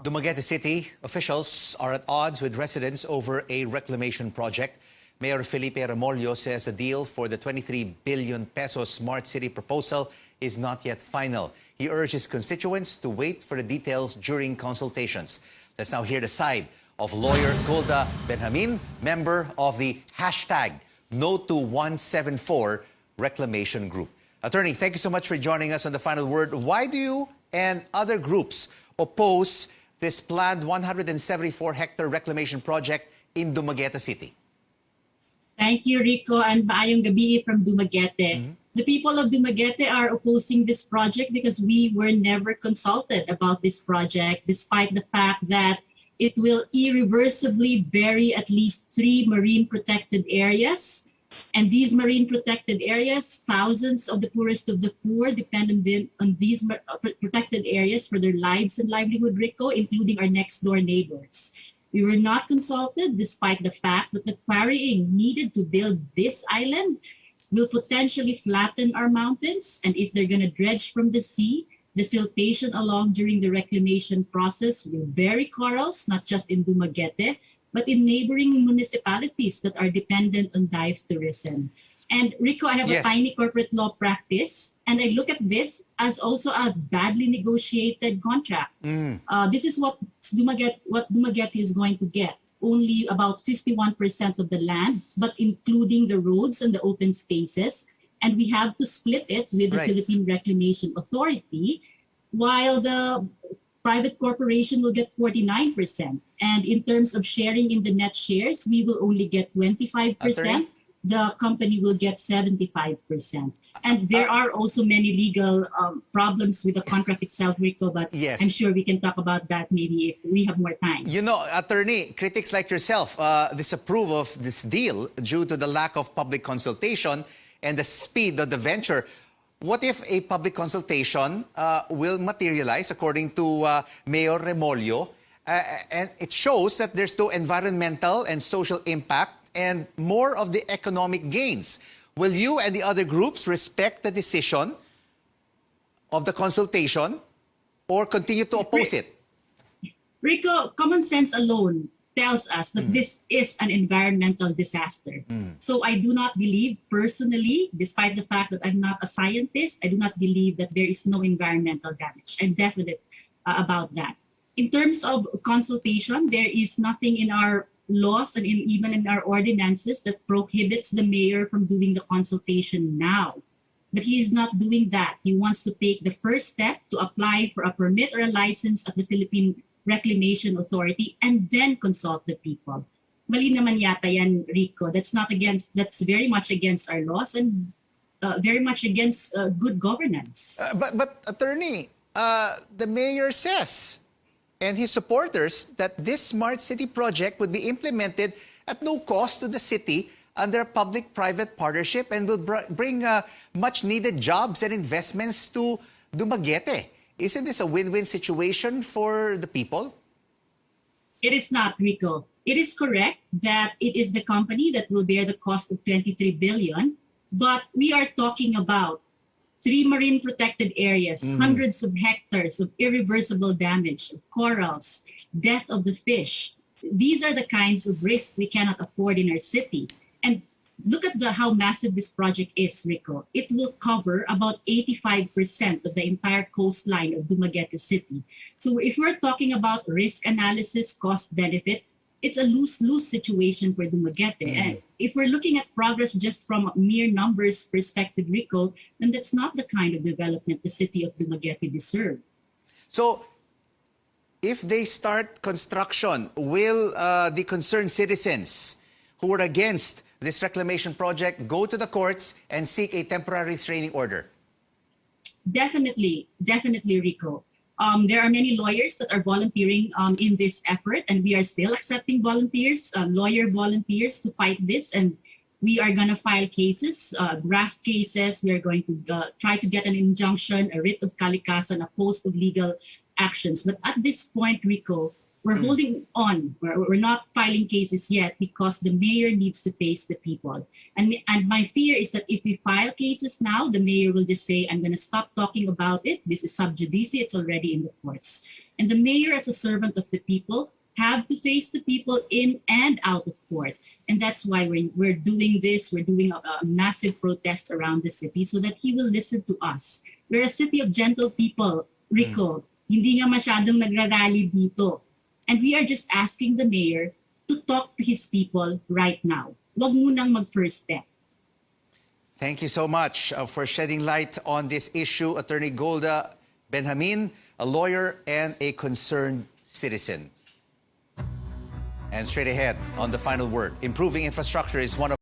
Dumaguete City officials are at odds with residents over a reclamation project. Mayor Felipe Remollo says the deal for the 23 billion peso smart city proposal is not yet final. He urges constituents to wait for the details during consultations. Let's now hear the side of lawyer Golda Benjamin, member of the hashtag No to 174 Reclamation Group. Attorney, thank you so much for joining us on The Final Word. Why do you and other groups oppose this planned 174-hectare reclamation project in Dumaguete City? Thank you, Rico, and maayong gabi from Dumaguete. The people of Dumaguete are opposing this project because we were never consulted about this project, despite the fact that it will irreversibly bury at least 3 marine protected areas. And these marine protected areas, thousands of the poorest of the poor depend on these protected areas for their lives and livelihood, Rico, including our next door neighbors. We were not consulted despite the fact that the quarrying needed to build this island will potentially flatten our mountains. And if they're going to dredge from the sea, the siltation along during the reclamation process will bury corals, not just in Dumaguete, but in neighboring municipalities that are dependent on dive tourism. And Rico, I have a tiny corporate law practice, and I look at this as also a badly negotiated contract. This is what Dumaguete is going to get. Only about 51% of the land, but including the roads and the open spaces. And we have to split it with the Philippine Reclamation Authority, while the private corporation will get 49%. And in terms of sharing in the net shares, we will only get 25%. Attorney? The company will get 75%. And there are also many legal problems with the contract itself, Rico, but I'm sure we can talk about that maybe if we have more time. You know, attorney, critics like yourself disapprove of this deal due to the lack of public consultation and the speed of the venture. What if a public consultation will materialize, according to Mayor Remollo, and it shows that there's no environmental and social impact and more of the economic gains? Will you and the other groups respect the decision of the consultation or continue to oppose it? Rico, common sense alone tells us that this is an environmental disaster. So I do not believe personally, despite the fact that I'm not a scientist, I do not believe that there is no environmental damage. I'm definite about that. In terms of consultation, there is nothing in our laws and even in our ordinances that prohibits the mayor from doing the consultation now. But he is not doing that. He wants to take the first step to apply for a permit or a license at the Philippine Reclamation Authority and then consult the people. Mali naman yata yan, Rico. That's very much against our laws and very much against good governance. But attorney, the mayor says and his supporters that this smart city project would be implemented at no cost to the city under a public-private partnership and will bring much needed jobs and investments to Dumaguete. Isn't this a win-win situation for the people? It is not, Rico. It is correct that it is the company that will bear the cost of 23 billion, but we are talking about 3 marine protected areas, hundreds of hectares of irreversible damage, of corals, death of the fish. These are the kinds of risks we cannot afford in our city. And look at how massive this project is, Rico. It will cover about 85% of the entire coastline of Dumaguete City. So if we're talking about risk analysis, cost-benefit, it's a lose-lose situation for Dumaguete. And if we're looking at progress just from mere numbers perspective, Rico, then that's not the kind of development the city of Dumaguete deserves. So, if they start construction, will the concerned citizens who are against this reclamation project go to the courts and seek a temporary restraining order? Definitely, Rico. There are many lawyers that are volunteering in this effort, and we are still accepting volunteers, lawyer volunteers to fight this. And we are going to file cases, draft cases. We are going to try to get an injunction, a writ of kalikasan, a host of legal actions. But at this point, Rico, we're holding on. We're not filing cases yet because the mayor needs to face the people. And my fear is that if we file cases now, the mayor will just say, I'm going to stop talking about it. This is sub judice. It's already in the courts. And the mayor, as a servant of the people, have to face the people in and out of court. And that's why we're doing this. We're doing a massive protest around the city so that he will listen to us. We're a city of gentle people, Rico. Hindi nga masyadong nagrarally dito. And we are just asking the mayor to talk to his people right now. Wag munang mag-first step. Thank you so much for shedding light on this issue, Attorney Golda Benjamin, a lawyer and a concerned citizen. And straight ahead on The Final Word, improving infrastructure is one of